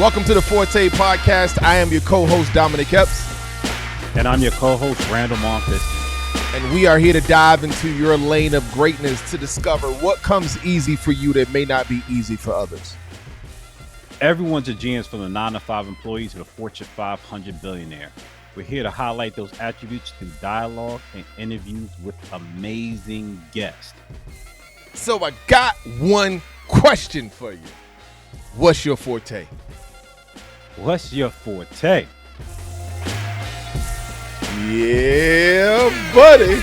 Welcome to the Forte podcast. I am your co-host, Dominic Epps. And I'm your co-host, Randall Monfils. And we are here to dive into your lane of greatness to discover what comes easy for you that may not be easy for others. Everyone's a genius, from the 9-to-5 employee to the Fortune 500 billionaire. We're here to highlight those attributes through dialogue and interviews with amazing guests. So I got one question for you. What's your forte? What's your forte? Yeah, buddy.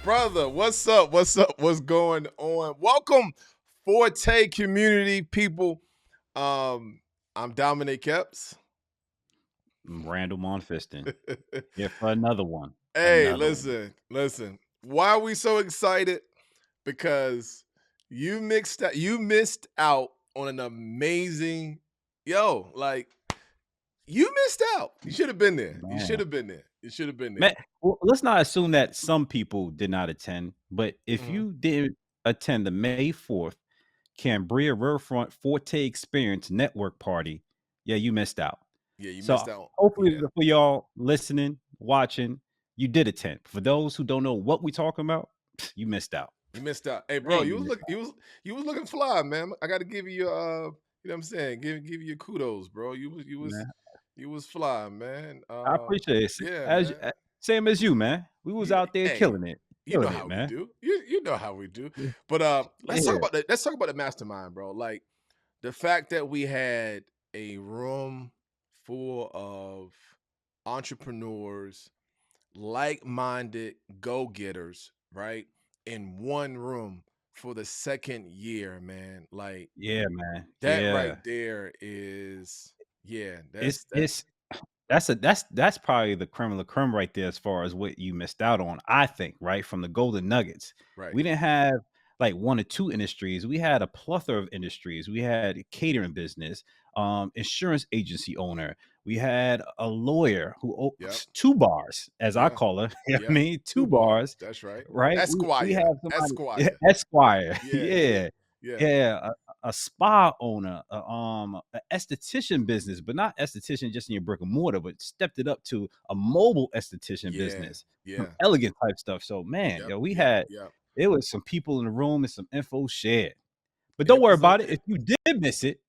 Brother, what's up? What's up? What's going on? Welcome, Forte community people. I'm Dominic Epps. Randall Monfils. Here for another one. Hey, listen. Why are we so excited? Because you missed out on an amazing, you missed out. You should have been there. Man. You should have been there. Man, well, let's not assume that some people did not attend, but if you didn't attend the May 4th Cambria Riverfront Forte Experience Network Party, yeah, you missed out. Yeah, you missed out. Hopefully for y'all listening, watching, you did attend. For those who don't know what we're talking about, you missed out. You missed out. Hey, bro, you was looking fly, man. I got to give you you know what I'm saying? Give you your kudos, bro. You was fly, man. I appreciate it. Yeah, same as you, man. We was out there killing it. You know how we do. You know how we do. But let's talk about the mastermind, bro. Like the fact that we had a room full of entrepreneurs, like-minded go-getters, right? In one room for the second year, man. Like, yeah, man. That right there is, that's probably the creme de la creme right there as far as what you missed out on, I think, right? From the golden nuggets. Right. We didn't have like one or two industries. We had a plethora of industries. We had a catering business, insurance agency owner. We had a lawyer who owns two bars, as I call her. I mean, two bars. That's right. Right. Esquire. We have somebody, Esquire. Yeah. A spa owner, an esthetician business, but not esthetician just in your brick and mortar, but stepped it up to a mobile esthetician business. Elegant type stuff. So man, it was some people in the room and some info shared. But don't worry about it. If you did miss it,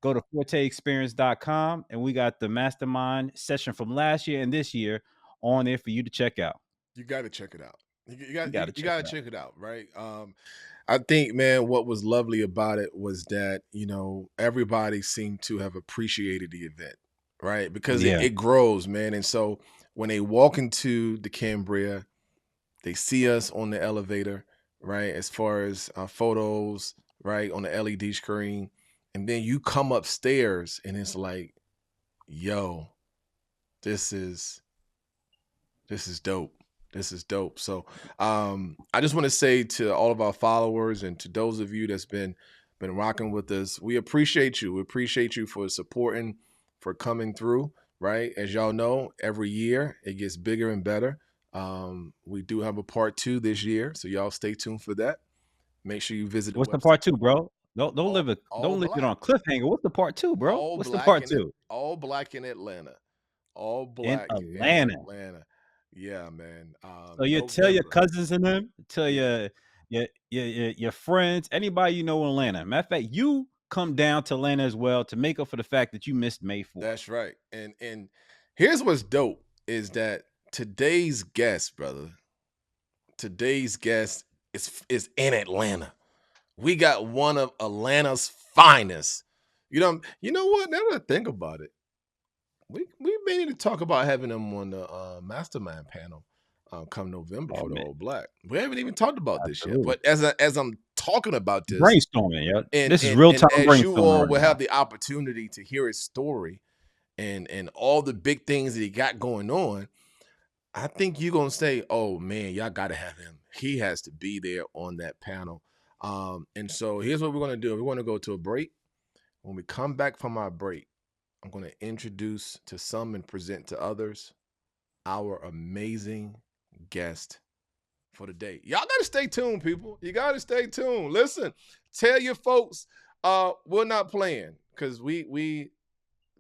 go to forteexperience.com, and we got the mastermind session from last year and this year on there for you to check out. You got to check it out. You got to check it out, right? I think, man, what was lovely about it was that, everybody seemed to have appreciated the event, right? Because it grows, man. And so when they walk into the Cambria, they see us on the elevator, right? As far as photos, right, on the LED screen. And then you come upstairs and it's like, yo, this is dope. This is dope. So I just want to say to all of our followers and to those of you that's been rocking with us, we appreciate you. We appreciate you for supporting, for coming through, right? As y'all know, every year it gets bigger and better. We do have a part 2 this year, so y'all stay tuned for that. Make sure you visit What's the part 2, bro? Don't leave it on cliffhanger. What's the part 2, bro? What's the part 2? All black in Atlanta. All black in Atlanta. Yeah, man. So you tell your cousins and them, tell your friends, anybody you know in Atlanta. Matter of fact, you come down to Atlanta as well to make up for the fact that you missed May 4th. That's right. And here's what's dope is that today's guest, brother, is in Atlanta. We got one of Atlanta's finest. You know what? Now that I think about it, we may need to talk about having them on the mastermind panel come November for the All Black. We haven't even talked about this yet, but as I'm talking about this, brainstorming, this is real time brainstorming. You all will have the opportunity to hear his story and all the big things that he got going on. I think you're gonna say, "Oh man, y'all got to have him. He has to be there on that panel." And so here's what we're gonna do. We're gonna go to a break. When we come back from our break, I'm going to introduce to some and present to others our amazing guest for the day. Y'all gotta stay tuned, people. You gotta stay tuned. Listen, tell your folks we're not playing because we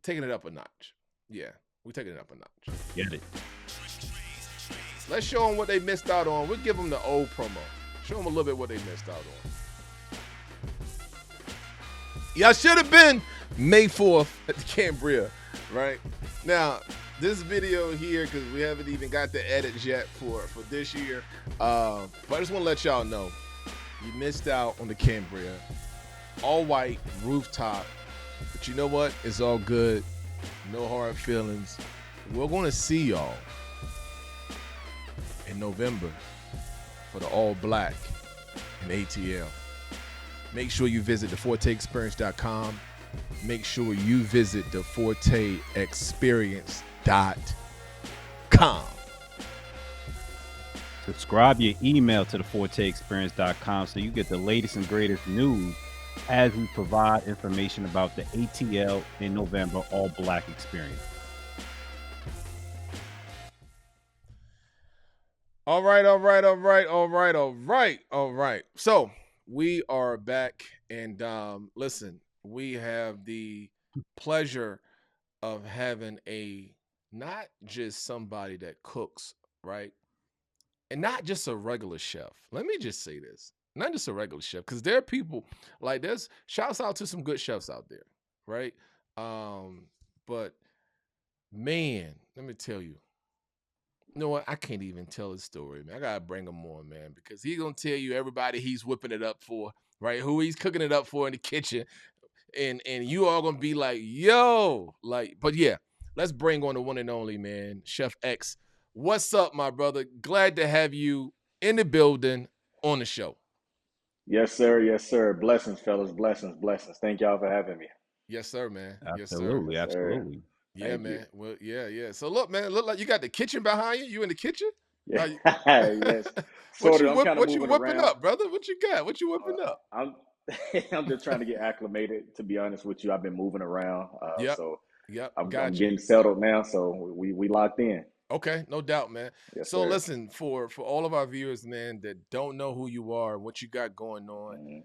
taking it up a notch. Yeah, we taking it up a notch. Get it. Let's show them what they missed out on. We'll give them the old promo. Show them a little bit what they missed out on. Y'all should have been May 4th at the Cambria, right? Now, this video here, because we haven't even got the edits yet for this year, but I just want to let y'all know, you missed out on the Cambria. All white, rooftop. But you know what? It's all good. No hard feelings. We're going to see y'all in November for the all black in ATL. Make sure you visit theforteexperience.com. Make sure you visit theforteexperience.com. Subscribe your email to theforteexperience.com so you get the latest and greatest news as we provide information about the ATL in November all black experience. All right. So we are back, and listen, we have the pleasure of having not just somebody that cooks, right? And not just a regular chef. Let me just say this. Not just a regular chef, because there are people like this. Shouts out to some good chefs out there, right? But man, let me tell you. You know what? I can't even tell his story, man. I gotta bring him on, man, because he's gonna tell you everybody he's whipping it up for, right? Who he's cooking it up for in the kitchen, and you all gonna be like, yo, like. But yeah, let's bring on the one and only, man, Chef X. What's up, my brother? Glad to have you in the building on the show. Yes, sir. Yes, sir. Blessings, fellas. Blessings. Thank y'all for having me. Yes, sir, man. Absolutely, yes, sir. Absolutely. Yeah, thank man. You. Well, yeah. So look, man, look like you got the kitchen behind you. You in the kitchen? Yeah. Yes. What you whipping up, brother? What you got? What you whipping up? I'm just trying to get acclimated. To be honest with you, I've been moving around. I'm getting settled now. So we locked in. Okay, no doubt, man. Yes, so sir. Listen, for all of our viewers, man, that don't know who you are, what you got going on,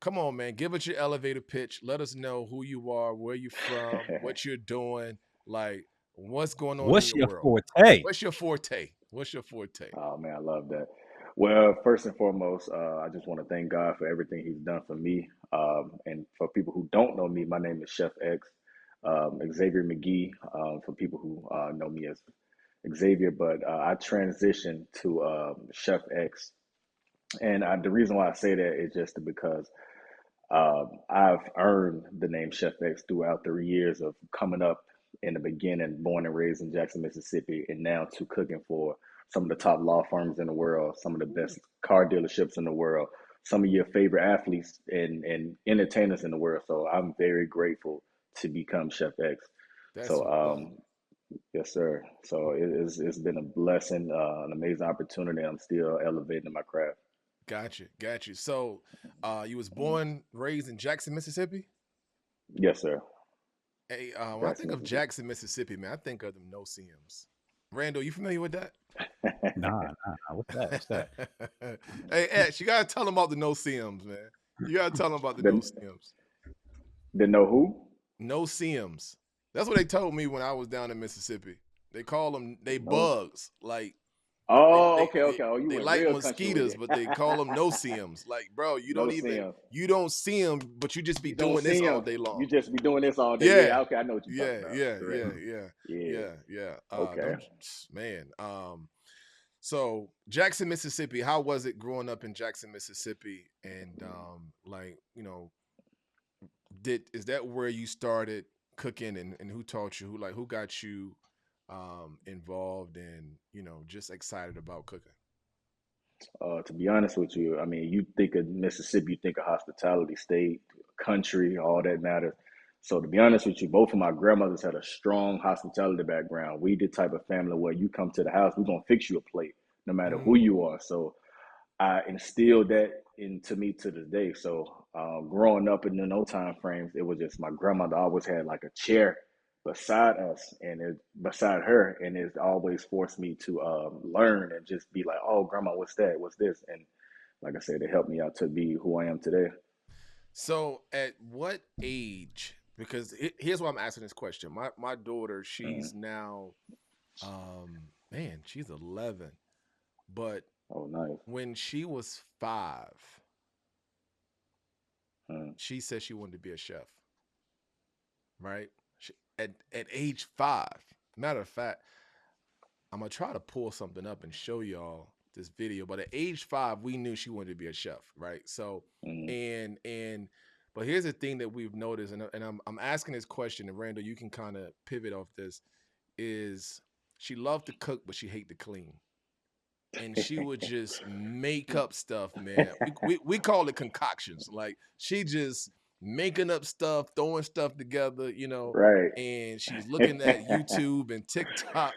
come on, man, give us your elevator pitch. Let us know who you are, where you from, what you're doing, like what's going on in your world. Forte? What's your forte? What's your forte? Oh man, I love that. Well, first and foremost, I just want to thank God for everything He's done for me. And for people who don't know me, my name is Chef X, Xavier McGee. For people who know me as Xavier, but I transitioned to Chef X, and the reason why I say that is just because I've earned the name Chef X throughout the years of coming up in the beginning, born and raised in Jackson, Mississippi, and now to cooking for some of the top law firms in the world, some of the best car dealerships in the world, some of your favorite athletes and entertainers in the world. So I'm very grateful to become Chef X. Yes, sir. So it's been a blessing, an amazing opportunity. I'm still elevating my craft. Got you. So, you was born, raised in Jackson, Mississippi? Yes, sir. Hey, when I think of Jackson, Mississippi, man, I think of them no-see-ums. Randall, you familiar with that? Nah. What's that? Hey, Ash, you gotta tell them about the no-see-ums, man. You gotta tell them about the no-see-ums. The know who? No-see-ums. That's what they told me when I was down in Mississippi. They call them bugs. Like, okay. Oh, they like mosquitoes, but they call them no-see-ums. Like, bro, you don't see them, but you just be doing this all day long. You just be doing this all day. Yeah. Okay, I know what you're talking about. Yeah. Okay. Man. So Jackson, Mississippi. How was it growing up in Jackson, Mississippi? And is that where you started cooking, and who taught you? Who got you involved and just excited about cooking? To be honest with you, I mean, you think of Mississippi, you think of hospitality state, country, all that matters. So to be honest with you, both of my grandmothers had a strong hospitality background. We the type of family where you come to the house, we're gonna fix you a plate, no matter who you are. So I instilled that into me to this day. So growing up in no time frames, it was just my grandmother always had like a chair beside us beside her, and it's always forced me to learn and just be like, oh, grandma, what's that, what's this? And like I said, it helped me out to be who I am today. So, at what age? Because here's why I'm asking this question. My daughter, Mm. she's now, man, she's 11, but Oh, nice. when she was 5, Mm. she said she wanted to be a chef. Right? At age 5. Matter of fact, I'm gonna try to pull something up and show y'all this video. But at age 5, we knew she wanted to be a chef, right? So, Mm. and but here's the thing that we've noticed, and I'm asking this question, and Randall, you can kind of pivot off this. Is she loved to cook, but she hate to clean, and she would just make up stuff, man. We call it concoctions. Like she just making up stuff, throwing stuff together, Right. and she's looking at YouTube and TikTok,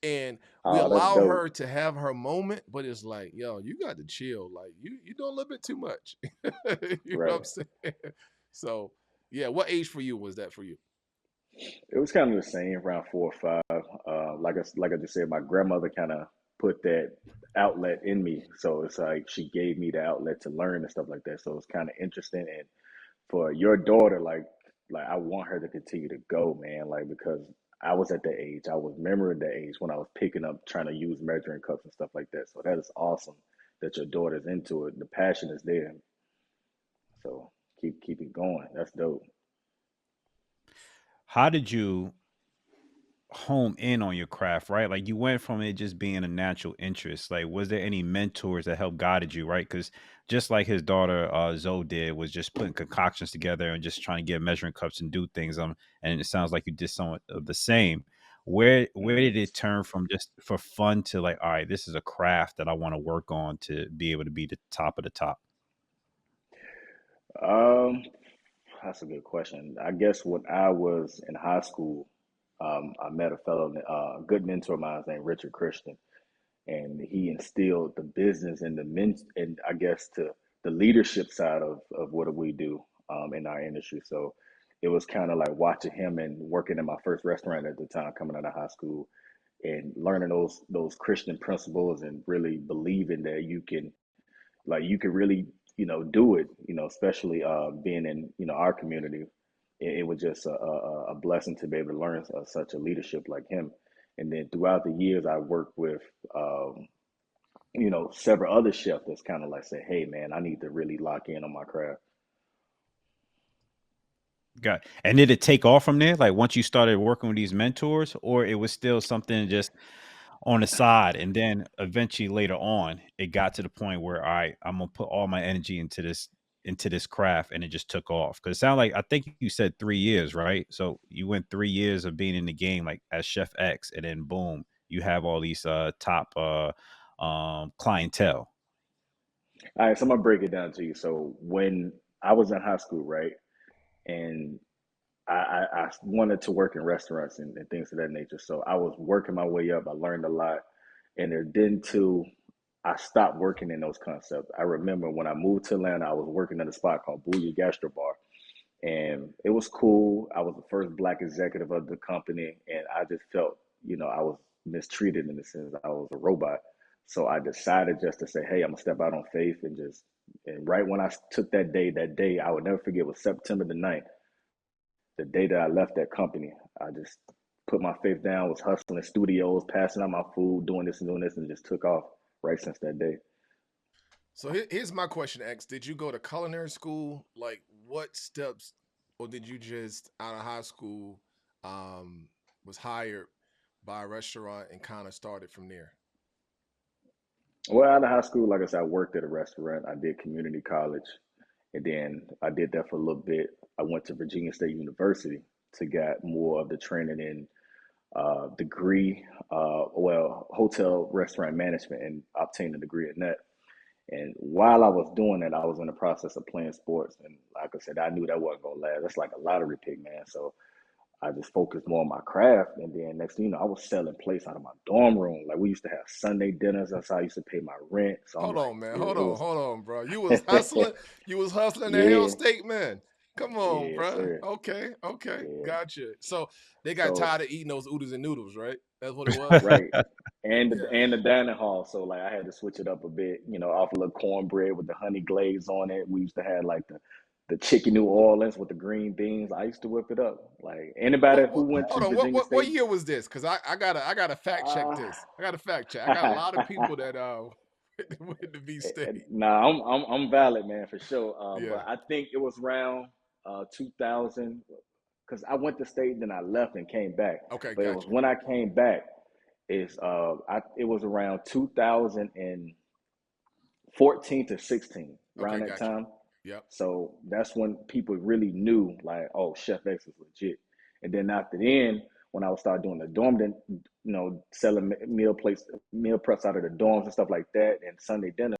and we Oh, that's allow dope. her to have her moment, but it's like, yo, you got to chill. Like you doing a little bit too much. You know what Right. I'm saying? So yeah, what age for you was that for you? It was kind of the same, around 4 or 5. Like I just said, my grandmother kind of put that outlet in me, so it's like she gave me the outlet to learn and stuff like that. So it's kind of interesting. And for your daughter, like I want her to continue to go, man. Like, because I was at the age, I was remembering the age when I was picking up, trying to use measuring cups and stuff like that. So that is awesome that your daughter's into it. The passion is there. So keep it going. That's dope. How did you home in on your craft, right? Like you went from it just being a natural interest. Like, was there any mentors that helped guided you, right? Because just like his daughter Zoe did, was just putting concoctions together and just trying to get measuring cups and do things. And it sounds like you did somewhat of the same. Where Mm. did it turn from just for fun to like, all right, this is a craft that I want to work on to be able to be the top of the top? Um, that's a good question. I guess when I was in high school, I met a fellow, a good mentor of mine named Richard Christian, and he instilled the business and and I guess to the leadership side of what we do in our industry. So it was kind of like watching him and working in my first restaurant at the time, coming out of high school, and learning those Christian principles and really believing that you can really do it, especially being in our community. It was just a blessing to be able to learn such a leadership like him. And then throughout the years I worked with several other chefs that's kind of like say, hey man, I need to really lock in on my craft. Got and did it take off from there? Like once you started working with these mentors, or it was still something just on the side, and then eventually later on, it got to the point where I'm gonna put all my energy into this craft, and it just took off. Because it sounded like I think you said 3 years, right? So you went 3 years of being in the game, like as Chef X, and then boom, you have all these top clientele. All right, so I'm gonna break it down to you. So when I was in high school, right, and I wanted to work in restaurants and things of that nature. So I was working my way up. I learned a lot. And then too, I stopped working in those concepts. I remember when I moved to Atlanta, I was working at a spot called Booyah Gastro Bar. And it was cool. I was the first black executive of the company. And I just felt, I was mistreated in the sense I was a robot. So I decided just to say, hey, I'm gonna step out on faith and right when I took that day, I would never forget, was September the 9th, the day that I left that company. I just put my faith down, was hustling studios, passing out my food, doing this, and just took off right since that day. So here's my question, X. Did you go to culinary school? Like, what steps, or did you just out of high school, um, was hired by a restaurant and kind of started from there? Well, out of high school, like I said, I worked at a restaurant. I did community college, and then I did that for a little bit. I went to Virginia State University to get more of the training in degree, hotel restaurant management, and obtained a degree in that. And while I was doing that, I was in the process of playing sports. And like I said, I knew that wasn't gonna last. That's like a lottery pick, man. So I just focused more on my craft. And then next thing you know, I was selling plates out of my dorm room. Like we used to have Sunday dinners. That's how I used to pay my rent. So I'm Hold like, on, man. yeah, Hold it on, was hold on, bro. You was hustling. You was hustling at Hell yeah. State, man. Come on, Yes, bro. sir. Okay, okay, Yeah. gotcha. So they got So tired of eating those oodles and noodles, right? That's what it was. right. And Yeah. the dining hall. So like I had to switch it up a bit, off a little cornbread with the honey glaze on it. We used to have like the chicken New Orleans with the green beans. I used to whip it up. Like anybody who went to Hold on. Virginia What State, year was this? Because I gotta fact check uh, this. I gotta fact check. I got a lot of people that went to V State. nah, I'm valid, man, for sure. Yeah. But I think it was around 2000 because I went to state, then I left and came back. Okay, But it was gotcha. when I came back, it was around 2014 to 16, around Okay, that gotcha. time. Yep. So that's when people really knew, like, oh, Chef X is legit. And then after then, when I would start doing the dorm, then selling meal preps out of the dorms and stuff like that, and Sunday dinners,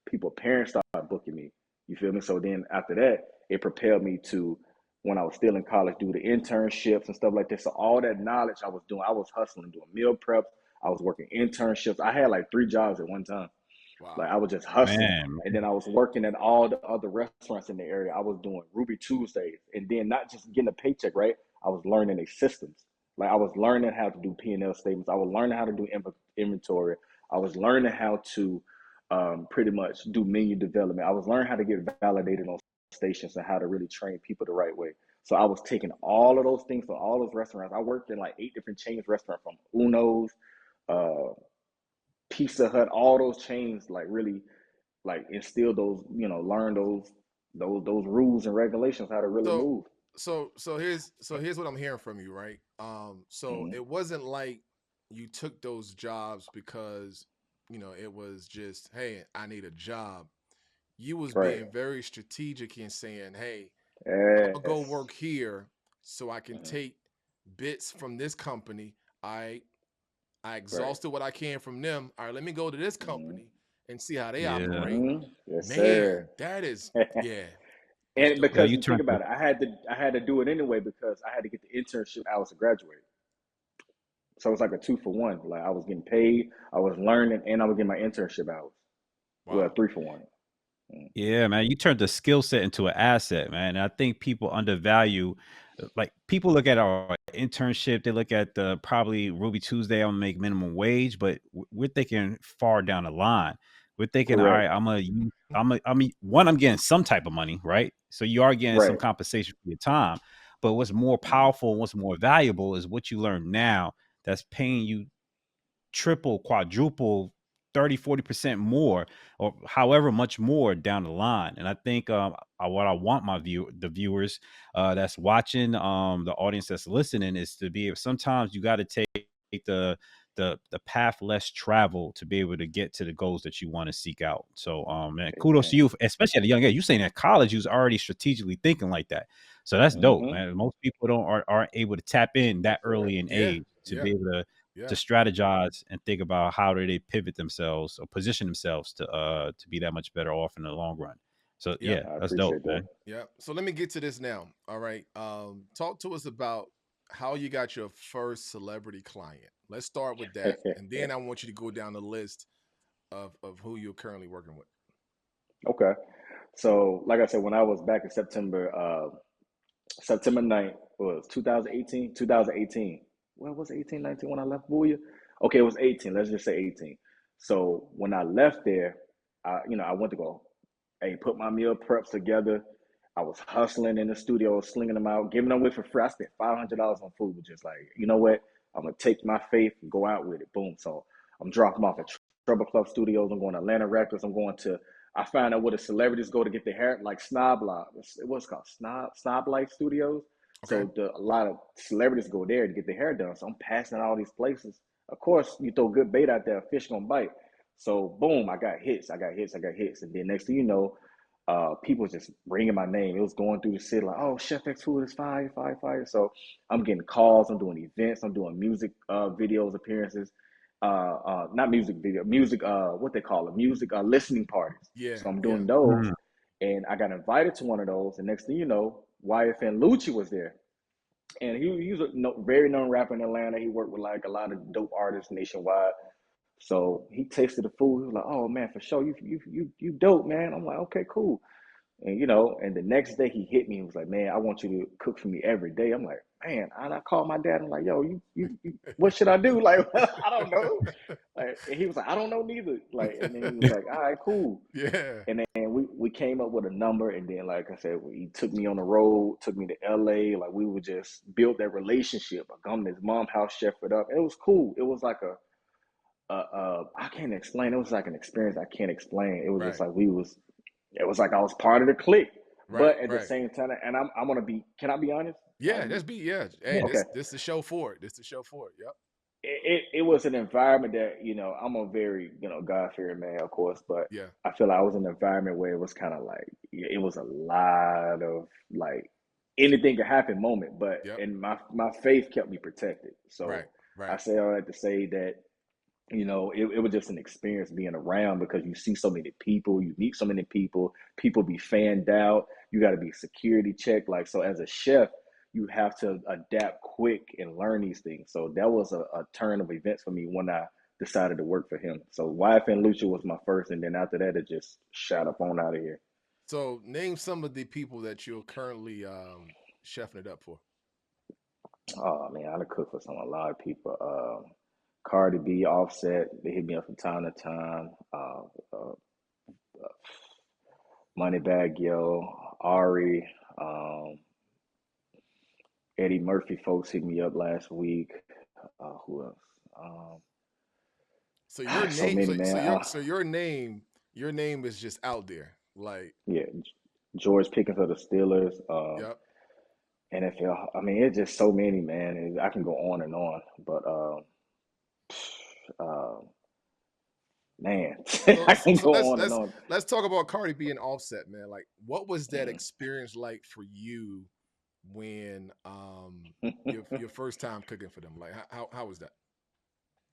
people parents started booking me. You feel me? So then after that, it propelled me to when I was still in college, do the internships and stuff like this. So all that knowledge I was doing, I was hustling, doing meal preps. I was working internships. I had like 3 jobs at one time. Wow. Like I was just hustling. Man, And then I was working at all the other restaurants in the area. I was doing Ruby Tuesdays. And then not just getting a paycheck, right? I was learning their systems. Like I was learning how to do P&L statements. I was learning how to do inventory. I was learning how to pretty much do menu development. I was learning how to get validated on stations and how to really train people the right way. So I was taking all of those things from all those restaurants. I worked in like 8 different chains restaurants from Uno's, uh, Pizza Hut, all those chains, like really like instill those, learn those rules and regulations how to really So move. so here's what I'm hearing from you, right? So Mm-hmm. it wasn't like you took those jobs because it was just, hey, I need a job. You was Right. being very strategic in saying, hey, I'm gonna go Yes. work here so I can Mm-hmm. take bits from this company. I Right. exhausted what I can from them. All right, let me go to this Mm-hmm. company and see how they yeah, operate. Mm-hmm. Yes, sir. Man, that is, yeah, that's And dope. yeah. because You you think turned about it, I had to do it anyway because I had to get the internship hours to graduate. So it's like a 2 for 1. Like I was getting paid, I was learning, and I was getting my internship hours. Well, Wow. 3 for 1. Mm. Yeah, man, you turned the skill set into an asset, man. And I think people undervalue, like people look at our internship, they look at the probably Ruby Tuesday, I'm gonna make minimum wage, but we're thinking far down the line. We're thinking, all right, Correct. I'm getting some type of money, right? So you are getting some Right. compensation for your time, but what's more Mm-hmm. powerful and what's more valuable is what you learn now that's paying you triple, quadruple, 30, 40% more, or however much more down the line. And I think what I want the viewers that's watching, the audience that's listening, is to be able, sometimes you got to take the the path less traveled to be able to get to the goals that you want to seek out. So man, kudos to Amen. you, especially at a young age. You saying at college you was already strategically thinking like that. So that's dope, Mm-hmm. man. Most people aren't able to tap in that Correct. early in Yeah, age to yeah, be able yeah, to strategize and think about how do they pivot themselves or position themselves to be that much better off in the long run. So yep, yeah, I that's dope, appreciate that. man. yep. So let me get to this now. All right. Talk to us about how you got your first celebrity client. Let's start with that, and then I want you to go down the list of who you're currently working with. Okay. So, like I said, when I was back in September 9th, was 2018, 2018. Well, was it 18, 19 when I left Booyah? Okay, it was 18. Let's just say 18. So when I left there, I went to go, hey, put my meal preps together. I was hustling in the studio, slinging them out, giving them away for free. I spent $500 on food, just like, you know what? I'm gonna take my faith and go out with it. Boom. So I'm dropping off at Trouble Club Studios. I'm going to Atlanta Records. I'm going to. I found out where the celebrities go to get their hair, like Snob Life. It was called Snob Life Studios. Okay. So a lot of celebrities go there to get their hair done. So I'm passing all these places. Of course, you throw good bait out there, a fish gonna bite. So boom, I got hits, and then next thing you know, people just ringing my name. It was going through the city like, "Oh, Chef X Food is fire, fire, fire." So I'm getting calls. I'm doing events. I'm doing music videos, appearances. Not music video, music. What they call it, music listening parties. Yeah, So I'm yeah. doing those, Mm. and I got invited to one of those. And next thing you know, YFN Lucci was there, and he was a very known rapper in Atlanta. He worked with like a lot of dope artists nationwide. So he tasted the food. He was like, "Oh man, for sure, you dope, man." I'm like, "Okay, cool." And you know, and the next day he hit me. He was like, "Man, I want you to cook for me every day." I'm like, "Man," and I called my dad. I'm like, "Yo, you what should I do?" Like, I don't know. Like, and he was like, "I don't know neither." Like, and then he was like, "All right, cool." Yeah. And then we came up with a number, and then like I said, he took me on the road, took me to LA. Like we would just build that relationship. I come to his mom's house, chef it up. It was cool. It was like I can't explain. It was like an experience I can't explain. It was just Right. like it was like I was part of the clique. Right. But at the Right. same time, and I'm gonna be. Can I be honest? Yeah, that's be yeah. Hey, Yeah. Okay. this the show for it. This the show for it. Yep. It was an environment that I'm a very God fearing man, of course, but Yeah. I feel like I was in an environment where it was kind of like it was a lot of like anything could happen moment, but Yep. and my faith kept me protected. Right. So I Right. say all that to say that it was just an experience being around because you see so many people, you meet so many people be fanned out, you got to be security checked. Like, so as a chef, you have to adapt quick and learn these things. So that was a turn of events for me when I decided to work for him. So Wife and Lucha was my first, and then after that, it just shot up on out of here. So name some of the people that you're currently chefing it up for. Oh man, I done cooked for a lot of people. Cardi B, Offset, they hit me up from time to time. Uh, Moneybag Yo, Ari, um, Eddie Murphy folks hit me up last week. Who else? So your So name, many, man. your name is just out there. Like, Yeah, George Pickens of the Steelers, yep. NFL. I mean, it's just so many, man. I can go on and on, but uh, man, So, I so, can so go let's on and let's on. let's talk about Cardi B and Offset, man. Like, what was that Mm. experience like for you when your first time cooking for them? Like, how was that?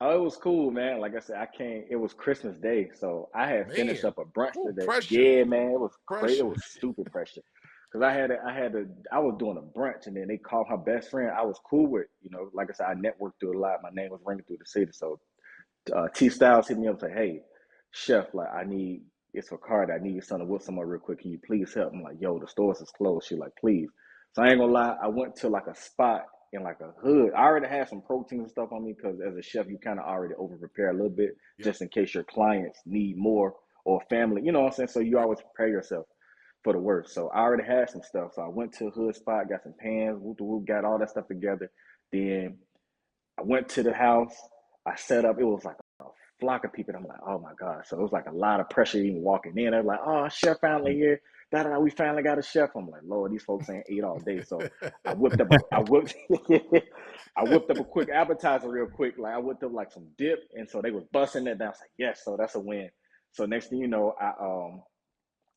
Oh, it was cool, man. Like I said, I came. It was Christmas Day, so I had finished Man, up a brunch who today. pressure, Yeah, man, it was crazy. It pressure. was stupid pressure, because I was doing a brunch, and then they called her best friend. I was cool with, like I said, I networked through a lot. My name was ringing through the city, so T Styles hit me up and say, "Hey, chef, like it's for Cardi. I need your son to whip somewhere real quick. Can you please help?" I'm like, "Yo, the stores is closed." She like, "Please." So I ain't gonna lie, I went to like a spot in like a hood. I already had some protein and stuff on me because as a chef, you kind of already over prepare a little bit Yep, just in case your clients need more or family. You know what I'm saying? So you yep. always prepare yourself for the worst. So I already had some stuff. So I went to a hood spot, got some pans, whoop the whoop, got all that stuff together. Then I went to the house. I set up. It was like a flock of people. I'm like, oh my god! So it was like a lot of pressure even walking in. They're like, oh, chef finally here. Da da. We finally got a chef. I'm like, Lord, these folks ain't ate all day. So I whipped, I whipped up a quick appetizer real quick. Like I whipped up like some dip, and so they was busting that down. I was like, yes. So that's a win. So next thing you know,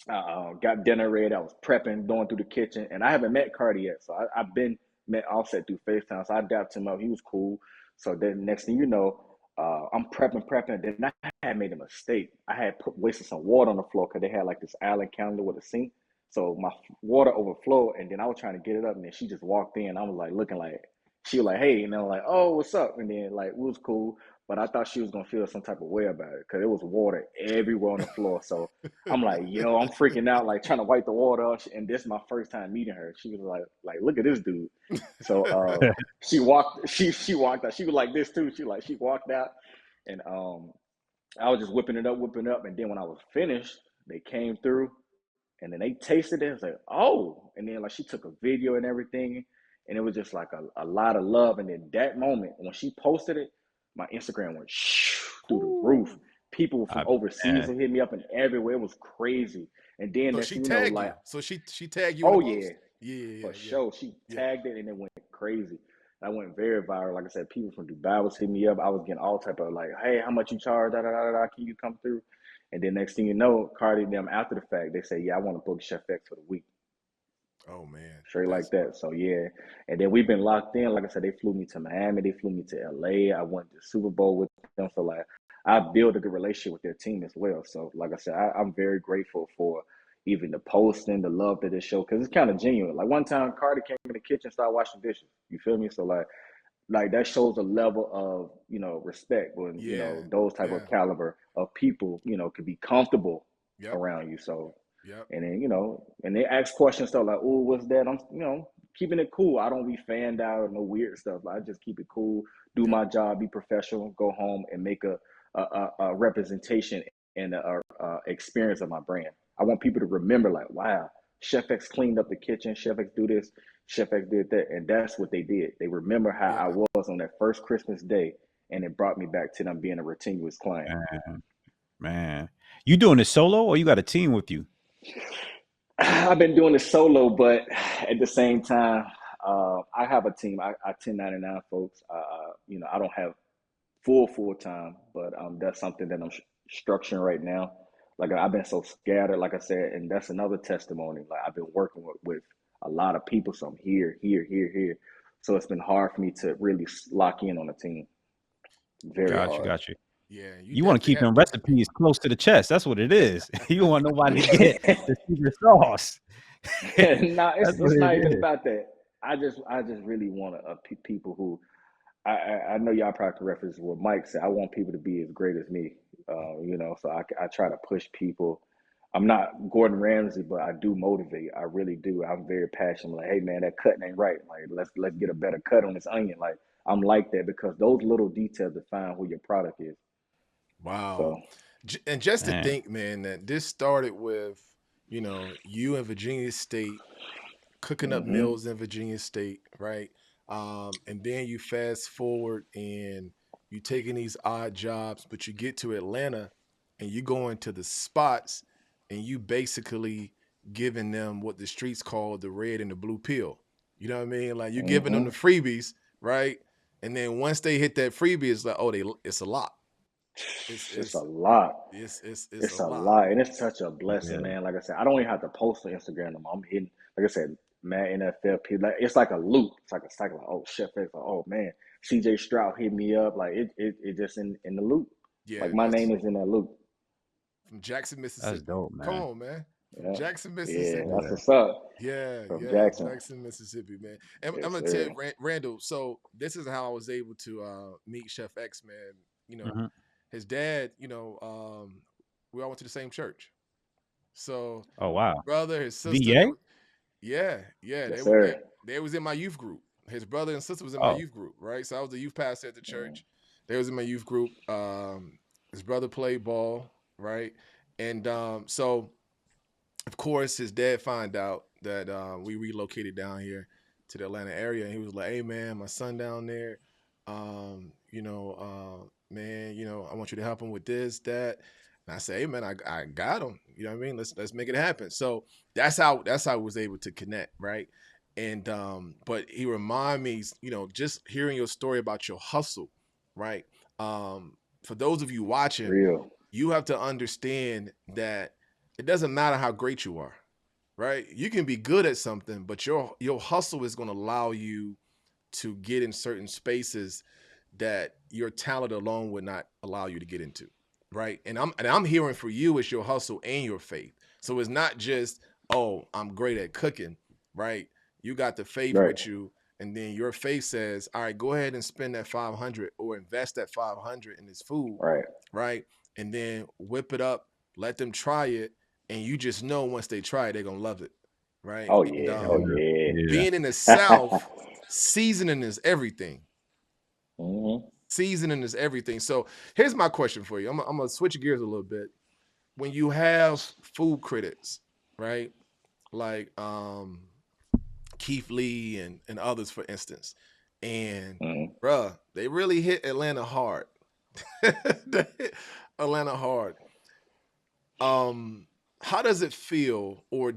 I got dinner ready. I was prepping, going through the kitchen, and I haven't met Cardi yet. So I've been met Offset through FaceTime. So I dapped him up. He was cool. So then next thing you know, I'm prepping. Then I had made a mistake. I had wasted some water on the floor because they had like this island counter with a sink. So my water overflowed, and then I was trying to get it up, and then she just walked in. I was like looking like she was like, "Hey," and I was like, "Oh, what's up?" And then like it was cool, but I thought she was gonna feel some type of way about it because it was water everywhere on the floor. So I'm like, yo, I'm freaking out, like trying to wipe the water off. And this is my first time meeting her. She was like, look at this dude. So she walked out. She was like this too. She walked out, and I was just whipping it up. And then when I was finished, they came through, and then they tasted it. It was like, oh, and then like she took a video and everything, and it was just like a lot of love. And then that moment when she posted it, my Instagram went through the roof. People from I overseas man. would hit me up and everywhere. It was crazy. And then So next she thing you know, tagged like, you. So she tagged you in the oh yeah, post. Yeah, for yeah, yeah, sure. She yeah. tagged it and it went crazy. I went very viral. Like I said, people from Dubai was hitting me up. I was getting all type of like, hey, how much you charge? Da da da da. Can you come through? And then next thing you know, Cardi and them after the fact, they say, yeah, I want to book Chef X for the week. Oh man, Straight like that's that. So yeah. And then we've been locked in. Like I said, they flew me to Miami. They flew me to LA. I went to Super Bowl with them. So like I built a good relationship with their team as well. So like I said, I'm very grateful for even the posting, the love that they show, because it's kind of genuine. Like one time Carter came in the kitchen, started washing dishes. You feel me? So like that shows a level of respect when yeah, those type of yeah. caliber of people could be comfortable Yep. around you. So Yep. And then, and they ask questions stuff like, "Oh, what's that?" I'm, keeping it cool. I don't be fanned out or no weird stuff. I just keep it cool, do Yep. my job, be professional, go home and make a representation and a experience of my brand. I want people to remember, like, wow, Chef X cleaned up the kitchen. Chef X do this. Chef X did that, and that's what they did. They remember how Yeah. I was on that first Christmas day, and it brought me back to them being a continuous client. Man, you doing this solo or you got a team with you? I've been doing this solo, but at the same time, I have a team. I 1099 folks. I don't have full time, but that's something that I'm structuring right now. Like I've been so scattered, like I said, and that's another testimony. Like I've been working with a lot of people, so I'm here. So it's been hard for me to really lock in on a team. Very Got you, hard. got you. Yeah. You You want to definitely keep have them to. recipes close to the chest. That's what it is. You don't want nobody to get the secret sauce. No, That's what it's it not even is. about that. I just really want people who I know y'all probably reference what Mike said. I want people to be as great as me, So I try to push people. I'm not Gordon Ramsay, but I do motivate. I really do. I'm very passionate. Like, hey man, that cutting ain't right. Like, let's get a better cut on this onion. Like, I'm like that because those little details define who your product is. Wow. So, And just to Man. think, man, that this started with, you in Virginia State cooking up hmm meals in Virginia State, right? And then you fast forward and you taking these odd jobs, but you get to Atlanta and you go into the spots and you basically giving them what the streets call the red and the blue pill. You know what I mean? Like you're giving them the hmm freebies, right? And then once they hit that freebie, it's like, oh, it's a lot. It's it's a it's lot. it's a It's a lot. lot, and it's such a blessing, Yeah. man. Like I said, I don't even have to post on Instagram no more. I'm hitting, like I said, man, NFL people. Like it's like a loop. It's like a cycle. Like, oh, Chef X. Like, oh man, CJ Stroud hit me up. Like it just in the loop. Yeah, Like my that's name is in that loop. from Jackson, That's Mississippi. dope, Come man. on, man. From Yeah, Jackson, yeah, Mississippi. that's Yeah. what's up Yeah, from yeah, Jackson. Jackson, Mississippi, man. And I'm Yes, gonna tell sir. you, Randall. So this is how I was able to meet Chef X, man. Mhm. His dad. We all went to the same church. So Oh wow. brother, his sister, VA? yeah, Yes, they sir. they was in my youth group. His brother and sister was in my Oh. youth group, right? So I was the youth pastor at the Mm, church. They was in my youth group. His brother played ball, right? And so of course his dad found out that we relocated down here to the Atlanta area, and he was like, "Hey man, my son down there, man, I want you to help him with this, that." And I say, "Hey man, I got him. You know what I mean? Let's make it happen." So that's how I was able to connect, right? And but he reminded me, just hearing your story about your hustle, right? For those of you watching, real. you have to understand that it doesn't matter how great you are, right? You can be good at something, but your hustle is going to allow you to get in certain spaces that your talent alone would not allow you to get into, right? And I'm hearing for you it's your hustle and your faith. So it's not just, oh, I'm great at cooking, right? You got the faith Right, with you, and then your faith says, all right, go ahead and spend that 500 or invest that 500 in this food, right. right? And then whip it up, let them try it, and you just know once they try it, they're gonna love it, right? Oh And yeah. Oh Yeah. Yeah. being in the South, seasoning is everything. hmm Seasoning is everything. So here's my question for you. I'm gonna switch gears a little bit. When you have food critics, right? Like Keith Lee and others, for instance, and hmm bruh, they really hit Atlanta hard. They hit Atlanta hard. How does it feel, or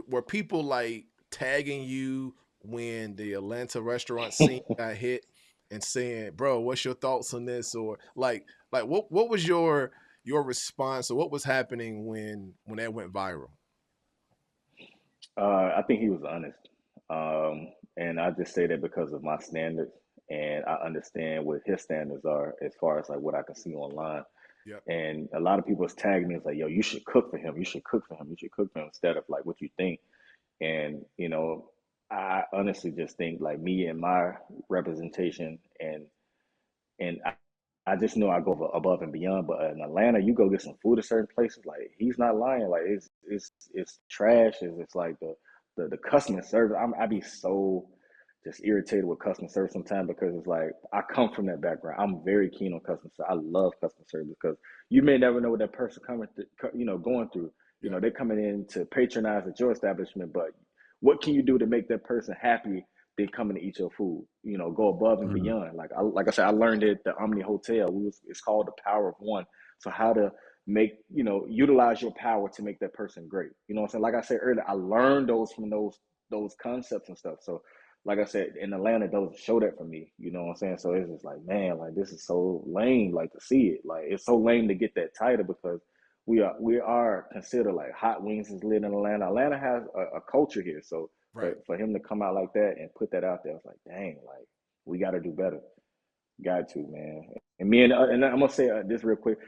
were people like tagging you when the Atlanta restaurant scene got hit and saying, bro, what's your thoughts on this? Or like what was your response, or what was happening when that went viral? I think he was honest. And I just say that because of my standards, and I understand what his standards are as far as like what I can see online. Yep. And a lot of people is tagging me. It's like, yo, you should cook for him. You should cook for him. You should cook for him instead of like what you think. And I honestly just think like me and my representation and I just know I go above and beyond. But in Atlanta, you go get some food at certain places, like he's not lying. Like it's trash. It's like the customer service. I be so just irritated with customer service sometimes because it's like I come from that background. I'm very keen on customer service. I love customer service because you may never know what that person coming through, going through. Yeah. They're coming in to patronize at your establishment, but what can you do to make that person happy? They coming to eat your food, go above and Mhm. beyond. Like I said, I learned it at the Omni Hotel. It's called the power of one. So how to make, utilize your power to make that person great. You know what I'm saying? Like I said earlier, I learned those from those concepts and stuff. So like I said, in Atlanta, those show that for me. You know what I'm saying? So it's just like, man, like this is so lame, like to see it. Like it's so lame to get that title because we are considered like hot wings is lit in Atlanta. Atlanta has a culture here. So Right. for him to come out like that and put that out there, I was like, dang, like we got to do better. Got to, man. And me and I'm gonna say this real quick.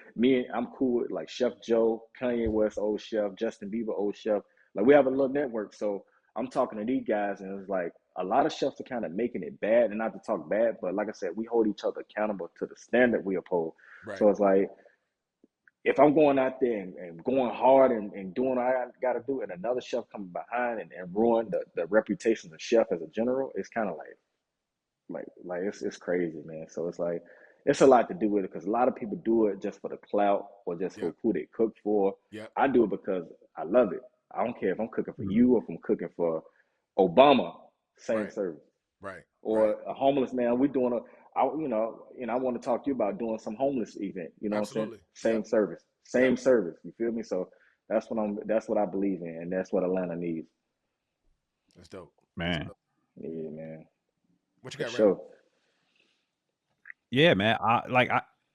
I'm cool with like Chef Joe, Kanye West, old chef, Justin Bieber, old chef. Like we have a little network, so I'm talking to these guys, and it's like a lot of chefs are kind of making it bad, and not to talk bad, but like I said, we hold each other accountable to the standard we uphold. Right. So it's like if I'm going out there and going hard and doing what I got to do, and another chef coming behind and ruin the reputation of the chef as a general, it's kind of like it's crazy, man. So it's like it's a lot to do with it because a lot of people do it just for the clout or just for Yep. who they cook for. Yep. I do it because I love it. I don't care if I'm cooking for Mhm. you or if I'm cooking for Obama, same Right. service. Right. Right. Or a homeless man, we doing I want to talk to you about doing some homeless event. You know what I'm saying? Absolutely. Yep. Same service, Yep. same service. You feel me? So that's what I believe in, and that's what Atlanta needs. That's dope. That's Man. dope. Yeah, man, What you for got, Randall? sure. Yeah, man.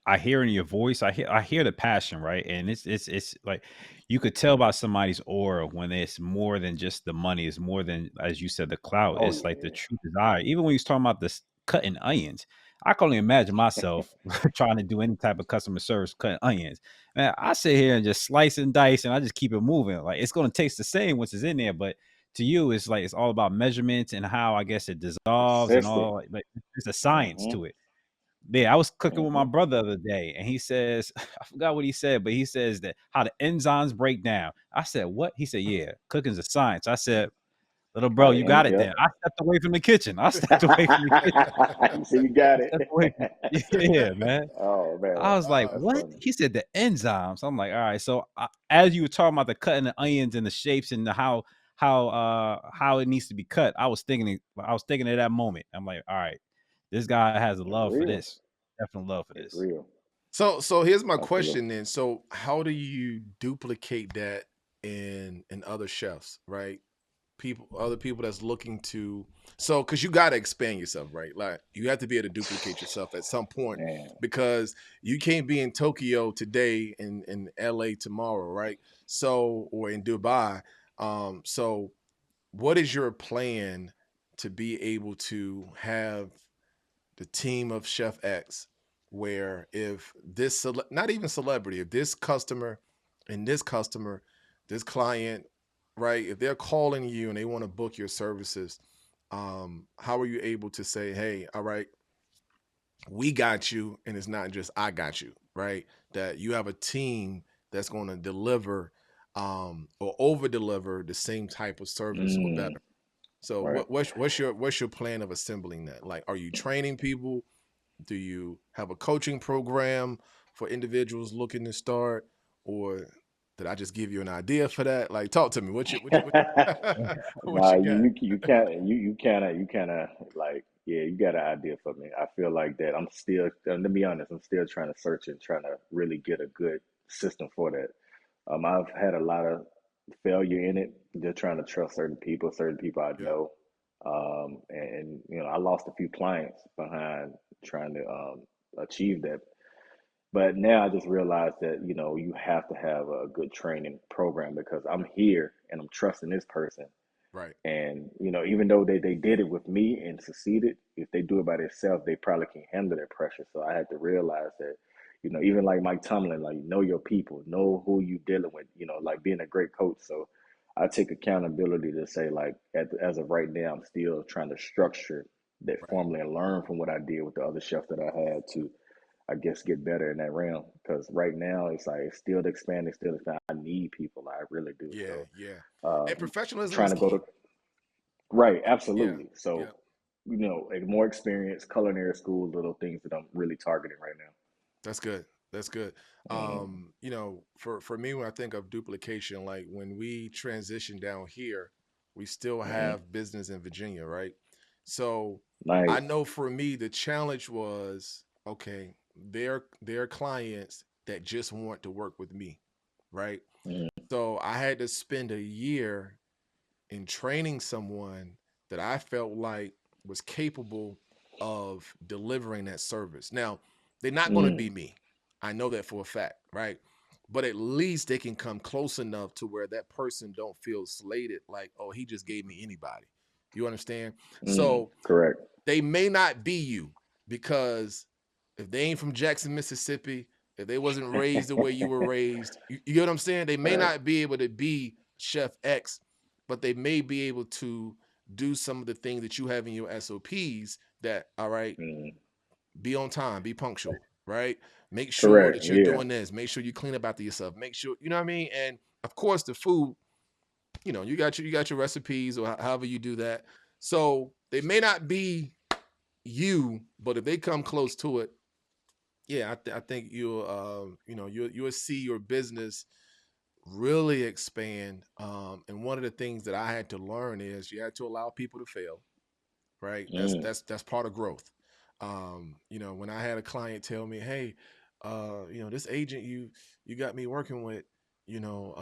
I hear in your voice, I hear the passion, right? And it's like you could tell by somebody's aura when it's more than just the money, it's more than, as you said, the clout. Oh It's like the yeah. true desire. Even when he's talking about this cutting onions, I can only imagine myself trying to do any type of customer service cutting onions. Man, I sit here and just slice and dice and I just keep it moving. Like it's gonna taste the same once it's in there, but to you, it's like it's all about measurements and how I guess it dissolves and Consistent. all like there's a science Mm-hmm. to it. Yeah, I was cooking with my Mm-hmm. brother the other day, and he says, I forgot what he said, but he says that how the enzymes break down. I said, "What?" He said, "Yeah, cooking's a science." I said, "Little bro, How to you end got it, it." yep. Then I stepped away from the kitchen. I stepped away from the kitchen. You see, you got I it. stepped away from. Yeah, man. Oh man, I was like, that's "What?" funny. He said the enzymes. I'm like, "All right." So as you were talking about the cutting the onions and the shapes and the how it needs to be cut, I was thinking at that moment. I'm like, "All right, this guy has a It's love for real. this, definite love for It's this." real. So here's my That's real. question then. So how do you duplicate that in other chefs, right? Other people that's looking to, so because you got to expand yourself, right? Like you have to be able to duplicate yourself at some point Man. because you can't be in Tokyo today and in LA tomorrow, right? So or in Dubai. So what is your plan to be able to have the team of Chef X, where if not even celebrity, if this customer and this customer, this client, right, if they're calling you and they want to book your services, how are you able to say, hey, all right, we got you, and it's not just I got you, right? That you have a team that's going to deliver or over deliver the same type of service or Mm, better. So right. what's your plan of assembling that? Like, are you training people? Do you have a coaching program for individuals looking to start, or did I just give you an idea for that? Like, talk to me. What Nah, you got? you can't you kind of like yeah, you got an idea for me. I feel like that I'm still to be honest, I'm still trying to search and trying to really get a good system for that. I've had a lot of failure in it, just trying to trust certain people I Yeah, know. And I lost a few clients behind trying to achieve that. But now I just realized that, you have to have a good training program because I'm here and I'm trusting this person. right, And, even though they did it with me and succeeded, if they do it by themselves, they probably can't handle that pressure. So I had to realize that, even like Mike Tomlin, like know your people, know who you dealing with, like being a great coach. So I take accountability to say, like, as of right now, I'm still trying to structure that right, formally and learn from what I did with the other chefs that I had to I guess get better in that realm, because right now it's like it's still expanding, still expanding. I need people, I really do. Yeah, So yeah. And um, professionalism trying is to go key. to right, Yeah, absolutely. yeah. So like more experience, culinary school, little things that I'm really targeting right now. That's good. That's good. Mm, For me, when I think of duplication, like when we transition down here, we still mm, have business in Virginia, right? So I nice. know for me, the challenge was okay. There are clients that just want to work with me, right? Mm, So I had to spend a year in training someone that I felt like was capable of delivering that service. Now, they're not going to mm, be me. I know that for a fact, right? But at least they can come close enough to where that person don't feel slated like, oh, he just gave me anybody. You understand? So correct. they may not be you because if they ain't from Jackson, Mississippi, if they wasn't raised the way you were raised, you get what I'm saying? They may Right. not be able to be Chef X, but they may be able to do some of the things that you have in your SOPs that, all right, Mm, be on time, be punctual, right? Make sure correct. that you're Yeah. doing this. Make sure you clean up after yourself. Make sure, you know what I mean? And of course, the food, you got your recipes or however you do that. So they may not be you, but if they come close to it, yeah, I think you'll see your business really expand. And one of the things that I had to learn is you had to allow people to fail, right? That's Mm, that's that's part of growth. When I had a client tell me, hey, this agent you got me working with, you know,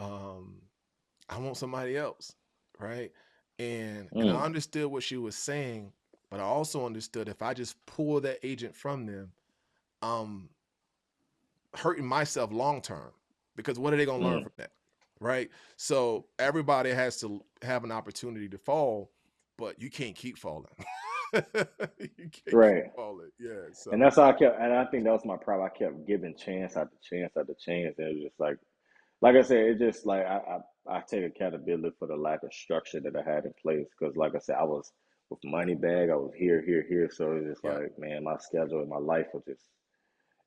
I want somebody else, right? And I mm, understood what she was saying, but I also understood if I just pull that agent from them, I'm hurting myself long term because what are they gonna learn mm. from that, right? So everybody has to have an opportunity to fall, but you can't keep falling. You can't keep Right. falling. Yeah. And So that's how I kept, and I think that was my problem. I kept giving chance after chance after chance, and it was just like I said, it just like I take accountability for the lack of structure that I had in place. Because like I said, I was with money bag, I was here, here, here. So it was just yeah, like, man, my schedule and my life was just,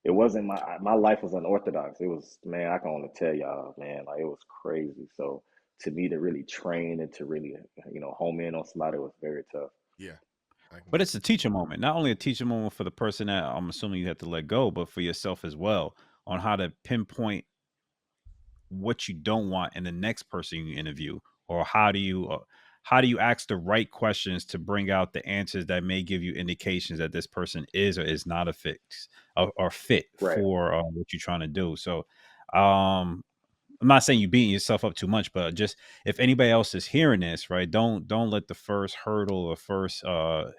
it wasn't my life was unorthodox. It was, man, I can only tell y'all, man, like it was crazy. So to me to really train and to really home in on somebody was very tough. yeah, I can But get it's a teacher moment. Not only a teacher moment for the person that I'm assuming you have to let go, but for yourself as well on how to pinpoint what you don't want in the next person you interview, or how do you ask the right questions to bring out the answers that may give you indications that this person is or is not a fit or fit Right. for what you're trying to do. So um I'm not saying you beating yourself up too much, but just if anybody else is hearing this, right, don't let the first hurdle or first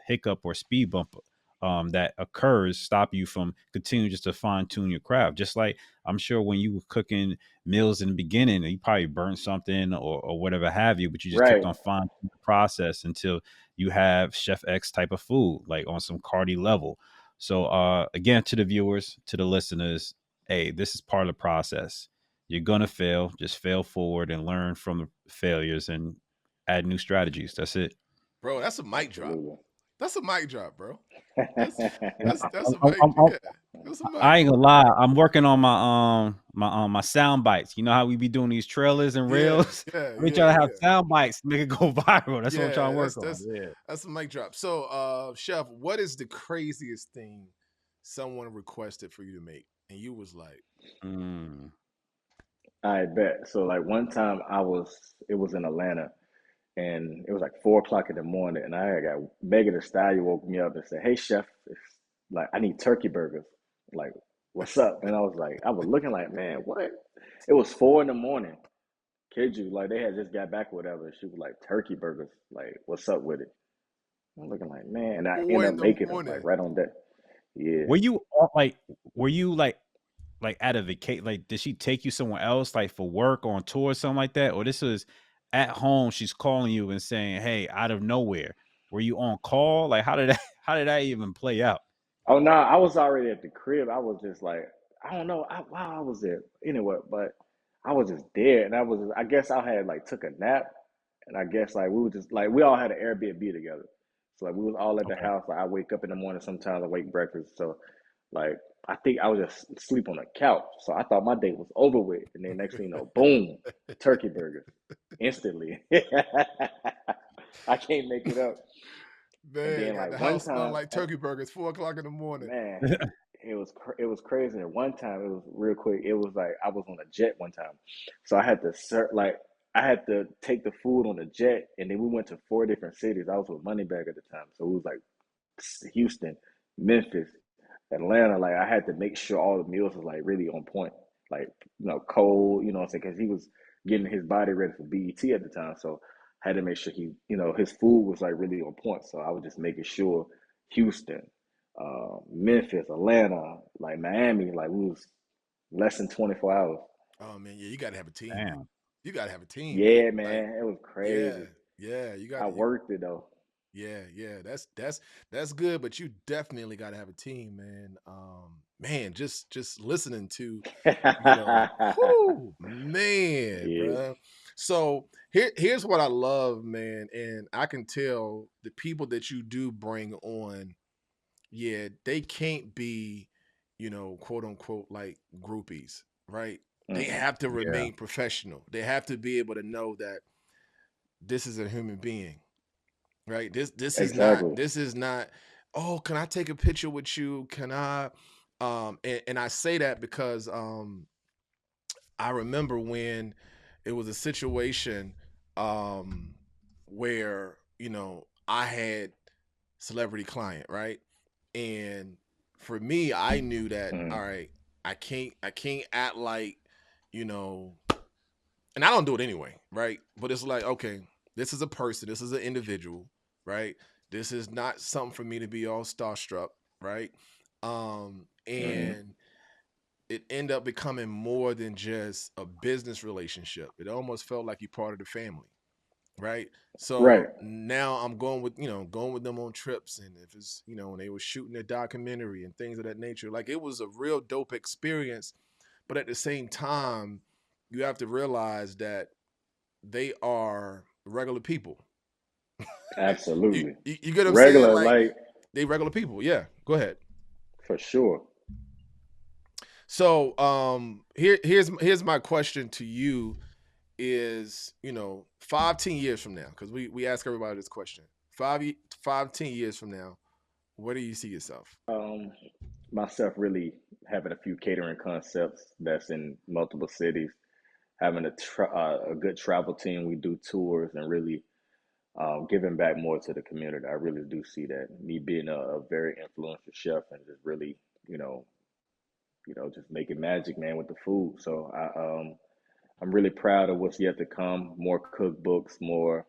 hiccup or speed bump that occurs stop you from continuing just to fine tune your craft. Just like I'm sure when you were cooking meals in the beginning, you probably burnt something or whatever have you, but you just kept Right. on fine tuning the process until you have Chef X type of food, like on some Cardi level. So again, to the viewers, to the listeners, hey, this is part of the process. You're gonna fail. Just fail forward and learn from the failures and add new strategies. That's it. bro. That's a mic drop. Absolutely. That's a mic drop, bro. That's And that's a mic. Yeah, that's a mic I ain't drop. gonna lie. I'm working on my sound bites. You know how we be doing these trailers and Yeah, reels. yeah, We yeah, try to have yeah. sound bites to make it go viral. That's what I'm trying Yeah, to that's work on. that's Yeah. that's a mic drop. So, Chef, what is the craziest thing someone requested for you to make, and you was like, Mm. I bet. So like one time it was in Atlanta, and it was like 4 o'clock in the morning, and I got Megan Thee Stallion woke me up and said, "Hey chef, it's like I need turkey burgers. Like, what's up?" And I was looking like, man, what? It was 4 in the morning. Kid you, like they had just got back, or whatever. She was like, turkey burgers. Like, what's up with it? I'm looking like, man, and I end four up in the making them like morning, right on that. Yeah. Were you were you like at a vacation? Like, did she take you somewhere else, like for work or on tour or something like that? Or this was at home, she's calling you and saying, hey, out of nowhere. Were you on call? Like, how did that how did that even play out? Oh no, I was already at the crib. I was just like, I don't know, why I was there anyway, but I was just there, and I guess I had like took a nap, and I guess like we were just like we all had an Airbnb together, so like we was all at the Okay. house. Like I wake up in the morning, sometimes I wake breakfast, so Like, I think I was just asleep on the couch. So I thought my date was over with. And then next thing you know, boom, turkey burgers instantly. I can't make it up. And Man, then got like the one house smelling time, like turkey burgers, 4 o'clock in the morning. man, it was crazy. And one time, it was real quick. It was like I was on a jet one time, so I had to I had to take the food on the jet, and then we went to 4 different cities. I was with Moneybag at the time, so it was like Houston, Memphis, Atlanta. Like I had to make sure all the meals was like really on point, like cold. You know what I'm saying? Because he was getting his body ready for BET at the time, so I had to make sure he, his food was like really on point. So I was just making sure Houston, Memphis, Atlanta, like Miami, like we was less than 24 hours. Oh man, yeah, you got to have a team. Damn. You got to have a team, man. Yeah, Like, man, it was yeah, crazy. yeah, you got I you. worked it though. Yeah, yeah, that's good, but you definitely got to have a team, man. Man, just listening to, whoo, man, Yeah. bruh. So here's what I love, man, and I can tell the people that you do bring on, yeah, they can't be, quote unquote, like groupies, right? They Mm-mm. have to Yeah. remain professional. They have to be able to know that this is a human being, right? Exactly. This is not, oh, can I take a picture with you? Can I and I say that because I remember when it was a situation um where, I had celebrity client, right? And for me, I knew that, Mm. all right, I can't act like, you know, and I don't do it anyway, right? But it's like, okay, this is a person, this is an individual, right? This is not something for me to be all starstruck, right? Mm-hmm. And it ended up becoming more than just a business relationship. It almost felt like you're part of the family, right? Right. So now I'm going with them on trips, and if it's, when they were shooting a documentary and things of that nature, like it was a real dope experience. But at the same time, you have to realize that they are regular people. you, Absolutely. you get what I'm saying? Regular, Like like they regular people. Yeah. Go ahead. for sure. So here's my question to you is, 5-10 years from now, because we ask everybody this question. 5-10 years from now, where do you see yourself? Um, Myself really having a few catering concepts that's in multiple cities, having a good travel team. We do tours and really giving back more to the community. I really do see that. Me being a very influential chef and just really, you know, just making magic, man, with the food. So I'm really proud of what's yet to come. More cookbooks, more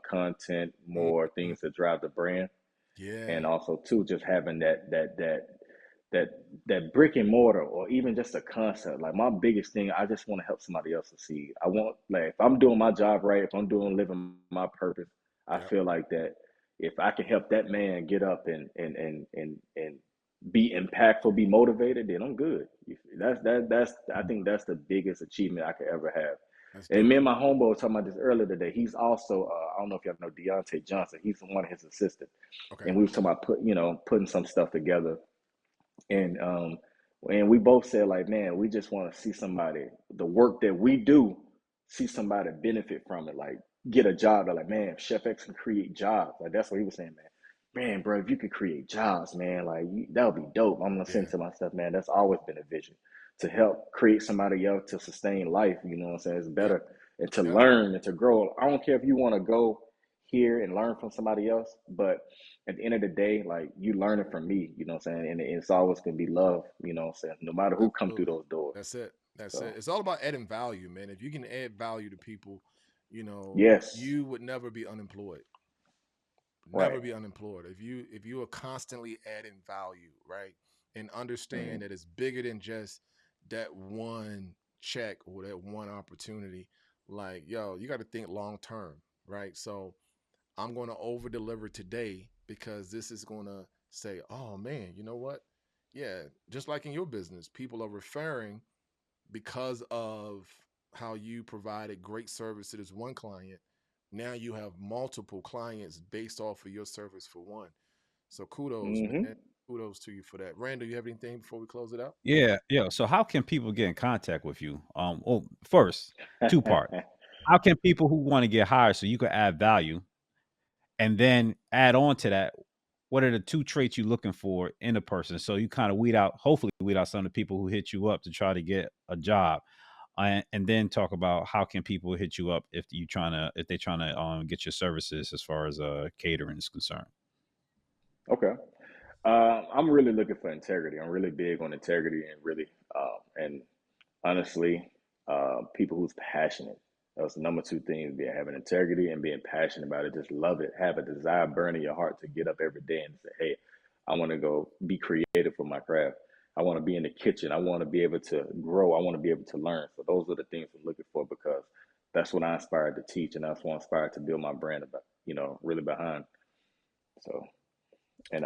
content, more Mhm. things to drive the brand, Yeah. and also too just having that that brick and mortar or even just a concept. Like my biggest thing, I just want to help somebody else succeed. I want, like, if I'm doing my job right, if I'm doing living my purpose, I Yep. feel like that if I can help that man get up and be impactful, be motivated, then I'm good. That's I think that's the biggest achievement I could ever have. That's And dope. me and my homeboy were talking about this earlier today. He's also I don't know if y'all know Deontay Johnson. He's one of his assistants, Okay. and we were talking about putting some stuff together, and we both said like, man, we just want to see somebody, the work that we do, see somebody benefit from it, like get a job. They're like, man, Chef X can create jobs. Like that's what he was saying, man. Man, bro, if you could create jobs, man, like that would be dope. I'm gonna Yeah. send to myself, man. That's always been a vision to help create somebody else to sustain life. You know what I'm saying? It's Yep. better and to Yep. learn and to grow. I don't care if you want to go here and learn from somebody else, but at the end of the day, like you learning from me, you know what I'm saying? And it's always gonna be love, you know what I'm saying? No matter who come through Absolutely. those doors. That's it. That's it. So It's all about adding value, man. If you can add value to people, yes, you would never be unemployed. right. Never be unemployed. If you are constantly adding value, right? And Mm-hmm. understand that it's bigger than just that one check or that one opportunity. Like, yo, you got to think long term, right? So I'm going to over deliver today because this is going to say, oh man, you know what? Yeah, just like in your business, people are referring because of how you provided great service to this one client. Now you have multiple clients based off of your service for one. So kudos, Mm-hmm. man. kudos to you for that. Randall, you have anything before we close it out? Yeah. So how can people get in contact with you? Well, first, two-part. How can people who want to get hired so you can add value, and then add on to that, what are the 2 traits you're looking for in a person? So you kind of hopefully weed out some of the people who hit you up to try to get a job, and then talk about how can people hit you up if they're trying to get your services as far as catering is concerned. Okay. I'm really looking for integrity. I'm really big on integrity and really, and honestly, people who's passionate. That's the number 2 thing, being having integrity and being passionate about it. Just love it. Have a desire burning your heart to get up every day and say, hey, I want to go be creative for my craft. I want to be in the kitchen. I want to be able to grow. I want to be able to learn. So those are the things I'm looking for, because that's what I inspired to teach, and that's what I inspired to build my brand about, really behind. So, and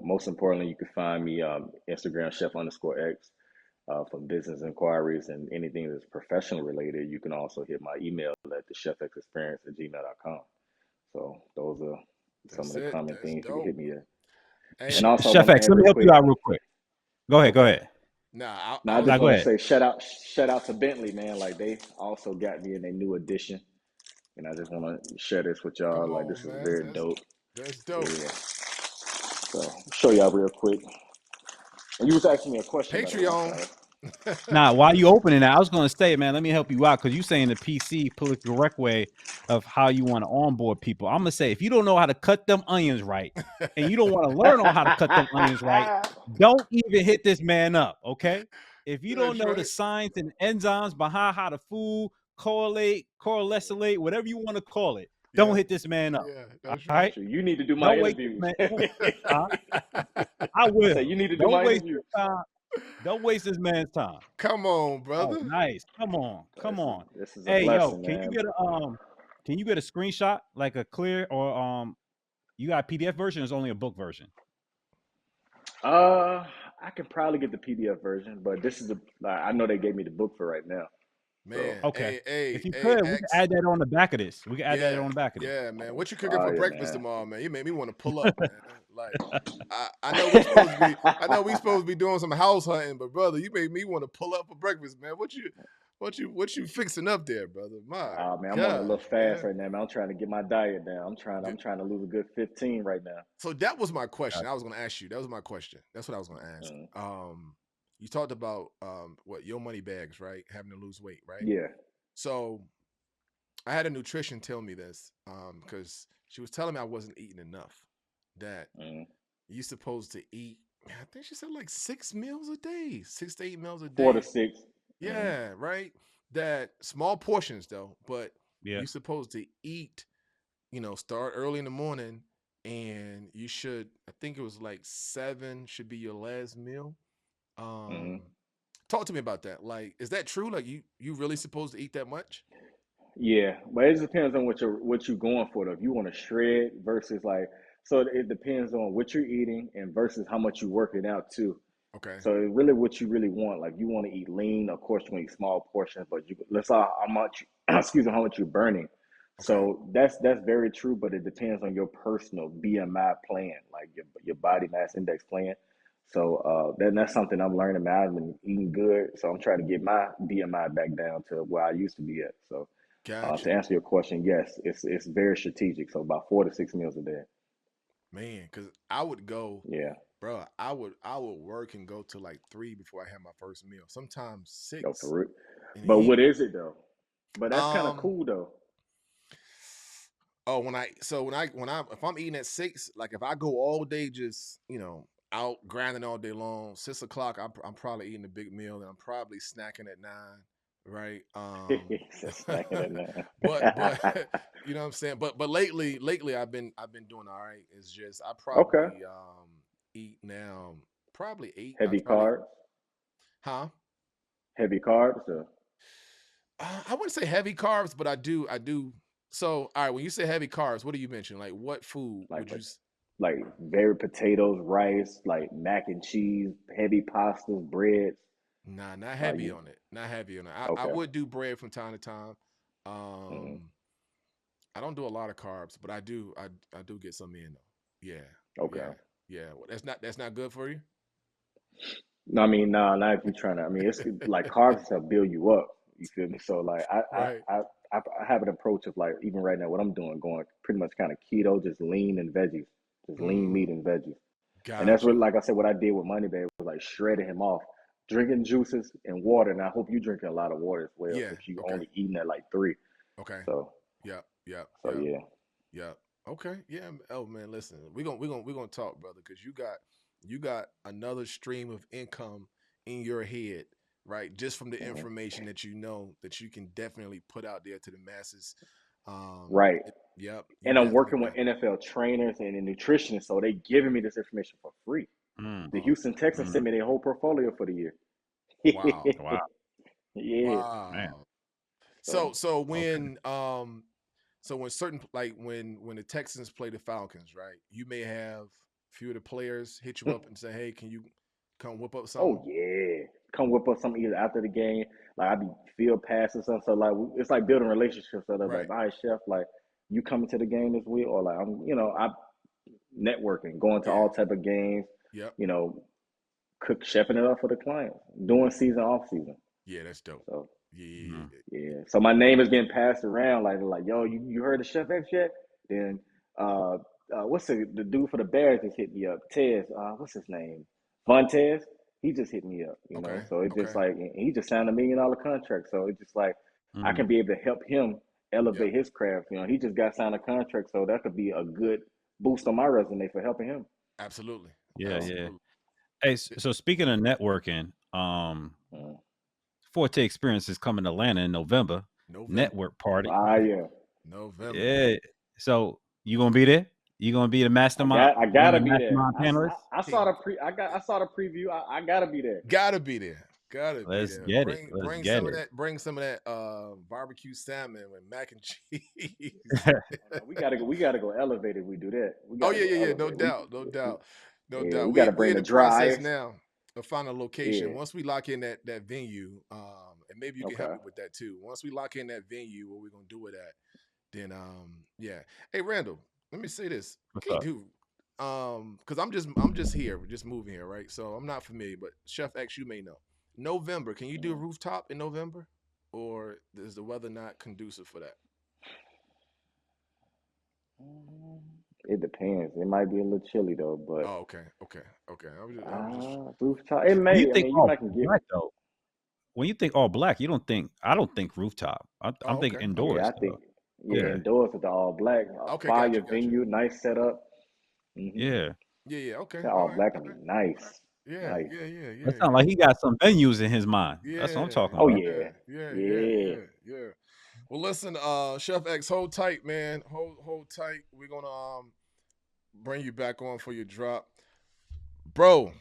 most importantly, you can find me Instagram chef_x. For business inquiries and anything that's professional related. You can also hit my email at thechefxexperience@gmail.com. So those are some of the common That's things you can dope. hit me at. Hey, And also, I Chef want to X, add let me real help you quick. out real quick. Go ahead. Okay. Nah, Now I I was just Go want to ahead. say shout out to Bentley, man. Like, they also got me in a new edition, and I just want to share this with y'all. come Like, on, this is man. very dope. That's dope. Yeah. So show y'all real quick. And you was asking me a question, by the way. I'm Patreon. sorry. Now, while you opening that, I was going to say, man, let me help you out, because you saying the PC political correct way of how you want to onboard people. I'm gonna say, if you don't know how to cut them onions right, and you don't want to learn on how to cut them onions right, don't even hit this man up, okay? If you don't That's know the right. science and enzymes behind how the food correlate, whatever you want to call it, don't hit this man up. Yeah, All that's right? right. You need to do my Don't waste this interviews. man. Huh? I I say will. you need to do Don't my waste interviews. your time. Don't waste this man's time. Come on, Oh, brother. nice. Come on. This is a Hey, yo, blessing, man. can you get a screenshot, like a clear, or you got a PDF version, or is only a book version? I can probably get the PDF version, but this is I know they gave me the book for right now. So, Man, Okay. If you hey, could, we can X. add that on the back of this. Yeah, man. What you cooking for fire, breakfast man. tomorrow, man? You made me want to pull up, man. Like, I know we supposed to be, doing some house hunting, but brother, you made me want to pull up for breakfast, man. What you fixing up there, brother? My Man, I'm on a little gosh, fast man. right now, man. I'm trying to get my diet down. I'm trying to lose a good 15 right now. So that was my question. I was going to ask you. That was my question. That's what I was going to ask. Mm. You talked about what your money bags, right? Having to lose weight, right? Yeah. So I had a nutrition tell me this because she was telling me I wasn't eating enough. That you're supposed to eat. I think she said like 6 meals a day, 6 to 8 meals a 4 to day. 6. Yeah, right. That small portions though, but Yeah. you're supposed to eat. Start early in the morning, and you should. I think it was like 7 should be your last meal. Talk to me about that. Like, is that true? Like, you really supposed to eat that much? Yeah, but it depends on what you're going for though. If you want to shred versus so it depends on what you're eating and versus how much you're working out too. Okay. So it really what you really want. Like, you want to eat lean, of course you want to eat small portions, but let's say how much excuse me, how much you're burning. Okay. So that's very true, but it depends on your personal BMI plan, like your body mass index plan. So that's something I'm learning, man. I've been eating good, so I'm trying to get my BMI back down to where I used to be at. So to Gotcha. answer your question, yes, it's very strategic. So about 4 to 6 meals a day. Man, because I would go, Yeah. bro. I would work and go to like 3 before I had my first meal. Sometimes Go 6 for it. in the But what evening. is it though? But that's kind of cool though. Oh, if I'm eating at 6, like if I go all day just out grinding all day long, 6 o'clock I'm probably eating a big meal, and I'm probably snacking at 9, right? Snacking at but 9. you know what I'm saying. But lately I've been doing all right. It's just I Okay. probably eat now probably 8. I Heavy probably carbs. huh? Heavy carbs. I wouldn't say heavy carbs, but I do. So, all right, when you say heavy carbs, what do you mention? Like, what food Like would you? like very potatoes, rice, like mac and cheese, heavy pastas, breads. Nah, not heavy You on it. Not heavy on it. I okay? would do bread from time to time. Hmm. I don't do a lot of carbs, but I do get some in though. Yeah, Okay. yeah. Yeah, well, that's not good for you. No, I mean, not if you're trying to. I mean, it's like carbs stuff build you up. You feel me? So like, Right. I have an approach of like even right now what I'm doing, going pretty much kind of keto, just lean and veggies, just lean meat and veggies. And that's Got what, you. like I said, what I did with Moneybag was like shredding him off, drinking juices and water. And I hope you drinking a lot of water as well, Yeah. since you Okay. only eating at like 3. Okay. So, Yep. Yep. so Yep. yeah. Yep. Okay. Yeah. Oh man, listen, we're gonna talk, brother, because you got another stream of income in your head, right? Just from the Mhm. information that you know that you can definitely put out there to the masses. Right. Yep. You And I'm definitely working with can. NFL trainers and nutritionists, so they giving me this information for free. Mm, The Oh, Houston Texans mm, sent me their whole portfolio for the year. wow. wow, Yeah. man. Wow. So So so Okay. when so when certain like when the Texans play the Falcons, right? You may have a few of the players hit you up and say, "Hey, can you come whip up oh something?" yeah, come whip up something either after the game. Like I be field passes or something. So like it's like building relationships. So they're like, Right. all right, chef, like you coming to the game this week, or like I'm, I networking, going to Yeah. all type of games. Yep. You know, cook chefing it up for the clients, doing season off season. Yeah, that's dope. So Yeah. Yeah. Mm. yeah. So my name is getting passed around like yo, you heard of Chef X yet? Then uh what's the dude for the Bears just hit me up? Tez, what's his name? Vontez. He just hit me up, Okay. So it just Okay. like he just signed $1 million contract. So it's just like I Mm. can be able to help him Yep. elevate his craft. He just got signed a contract, so that could be a good boost on my resume for helping him. Absolutely. Yeah, yeah. Absolutely. Hey, so speaking of networking, Mm. Forte Experience is coming to Atlanta in November. November. Network party. Fire. November. Yeah. So you gonna be there? You gonna be the mastermind, I one gotta of the be there. mastermind panelists? I saw the I saw the preview. I gotta be there. Gotta be there. Gotta be Let's there. get it. Bring Let's bring get some of it. that. Bring some of that barbecue salmon with mac and cheese. Oh, no, we gotta go elevated. We do that. We Oh gotta yeah, go yeah, yeah. No elevated. doubt, no doubt, no Yeah, doubt. we We gotta we bring in the the process dry ice. now of finding a location. Yeah. Once we lock in that venue, and maybe you can help Okay. me with that too. Once we lock in that venue where we're gonna do it at, then yeah. Hey Randall, let me say this. What's Okay, up? dude. Because I'm just here, we're just moving here, right? So I'm not familiar, but Chef X, you may know. November, can you do a Mm. rooftop in November, or is the weather not conducive for that? It depends. It might be a little chilly though, but Oh, okay, okay, okay. I was just rooftop. It When you may. I think mean, you all might can get. black though, when you think all black, you don't think I don't think rooftop. I'm Oh, thinking okay, okay, Yeah, indoors. I think. Yeah, Yeah. okay, indoors with the all black, a okay. Got fire you, got you. venue, nice setup. Yeah. Yeah, yeah. Okay, That all all right, black all can be right. nice, Yeah, nice. yeah, yeah, That yeah, sounds like he got some venues in his mind. That's what I'm yeah, talking Oh about. yeah, yeah, yeah, yeah, yeah. yeah, yeah. Well, listen, Chef X, hold tight, man. Hold tight. We're gonna bring you back on for your drop, bro.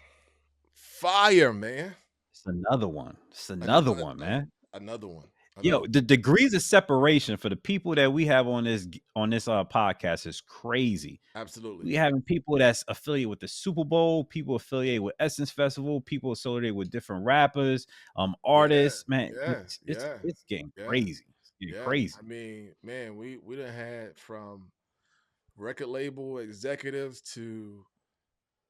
Fire, man. It's another one. It's another Another one, man. another one. Another Yo, one. the degrees of separation for the people that we have on this podcast is crazy. Absolutely. We having people that's affiliated with the Super Bowl, people affiliated with Essence Festival, people associated with different rappers, Yeah, artists. Man, yeah, it's yeah, it's getting yeah, crazy. It's getting yeah. I crazy. mean, man, we done had from record label executives to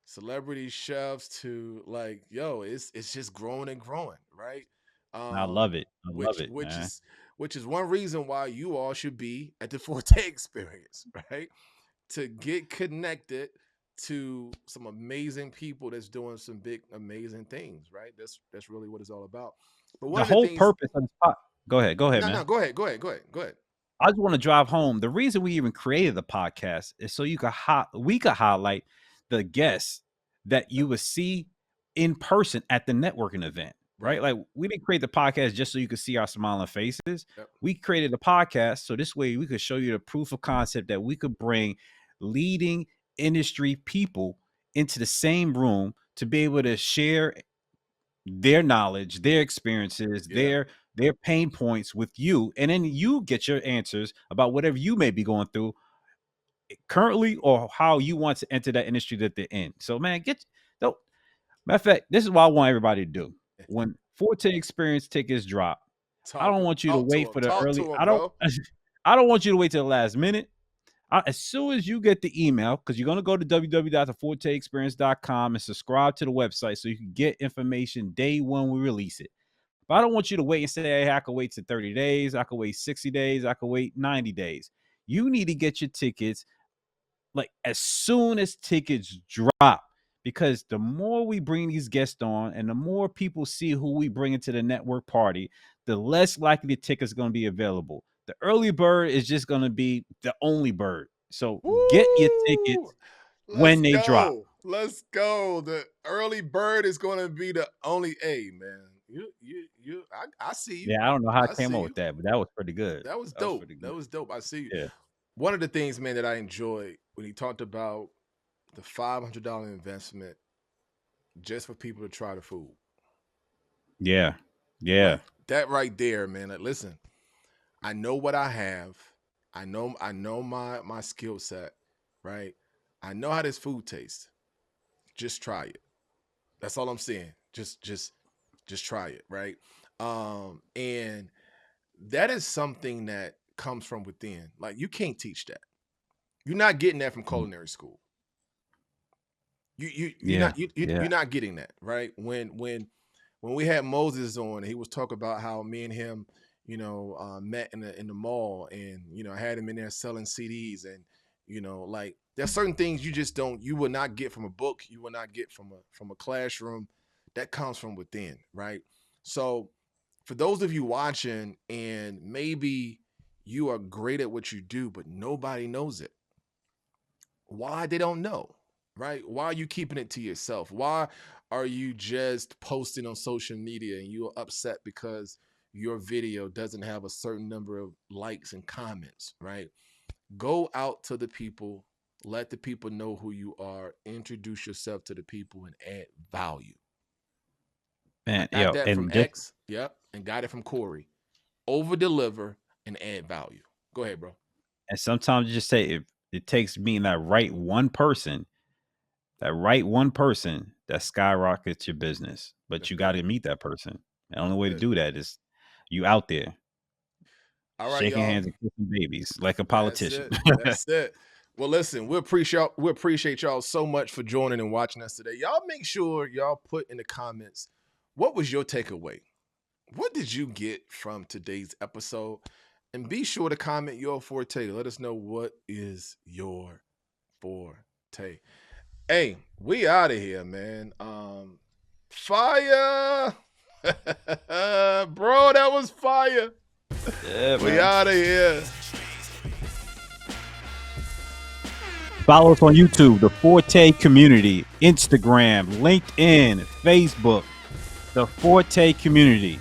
celebrity chefs to like, yo, it's just growing and growing, right? I love Um, it. I love which it, which man. is which is one reason why you all should be at the Forte experience, right? To get connected to some amazing people that's doing some big amazing things, right? That's really what it's all about. But one The of the whole things, purpose of this go ahead, no, man. go ahead, go ahead, go ahead, go ahead. I just want to drive home. The reason we even created the podcast is so we could highlight the guests that Yep, you would see in person at the networking event, right. right? Like we didn't create the podcast just so you could see our smiling faces. Yep, We created a podcast so this way we could show you the proof of concept that we could bring leading industry people into the same room to be able to share their knowledge, their experiences, yeah, their pain points with you, and then you get your answers about whatever you may be going through currently or how you want to enter that industry that they're in. So, man, no. Matter of fact, this is what I want everybody to do. When Forte Experience tickets drop, I don't want you to talk wait to him, for the early. bro. I don't want you to wait till the last minute. As soon as you get the email, because you're going to go to www.theforteexperience.com and subscribe to the website so you can get information day one we release it. But I don't want you to wait and say, hey, I can wait to 30 days. I can wait 60 days. I can wait 90 days. You need to get your tickets like as soon as tickets drop, because the more we bring these guests on and the more people see who we bring into the network party, the less likely the tickets are going to be available. The early bird is just going to be the only bird. So get your tickets when they drop. Let's go. The early bird is going to be the only. Man. I see you. Yeah, I don't know how I came up with that, but that was pretty good. That was dope. That was dope. I see you. Yeah. One of the things, man, that I enjoyed when he talked about the $500 investment just for people to try the food. Yeah. Yeah. Like, that right there, man. Like, listen, I know what I have. I know my skill set, right? I know how this food tastes. Just try it. That's all I'm saying. Just try it, right? And that is something that comes from within. Like, you can't teach that. You're not getting that from culinary school. You're not getting that, right? When we had Moses on, he was talking about how me and him, met in the mall, and I had him in there selling CDs, and like there's certain things you will not get from a book, you will not get from a classroom. That comes from within, right? So for those of you watching, and maybe you are great at what you do, but nobody knows it. Why? They don't know, right? Why are you keeping it to yourself? Why are you just posting on social media and you're upset because your video doesn't have a certain number of likes and comments, right? Go out to the people, let the people know who you are, introduce yourself to the people, and add value. Man, I got that from X, and got it from Corey. Over deliver and add value. Go ahead, bro. And sometimes you just say it takes being that right one person that skyrockets your business. But you got to meet that person. The only way to do that is you out there. All right, shaking y'all. hands and kissing babies like a politician. That's it. Well, listen, we appreciate y'all so much for joining and watching us today. Y'all make sure y'all put in the comments, what was your takeaway? What did you get from today's episode? And be sure to comment your forte. Let us know what is your forte. Hey, we out of here, man. Fire. Bro, that was fire. Yeah, we out of here. Follow us on YouTube, the Forte Community, Instagram, LinkedIn, Facebook, the Forte Community.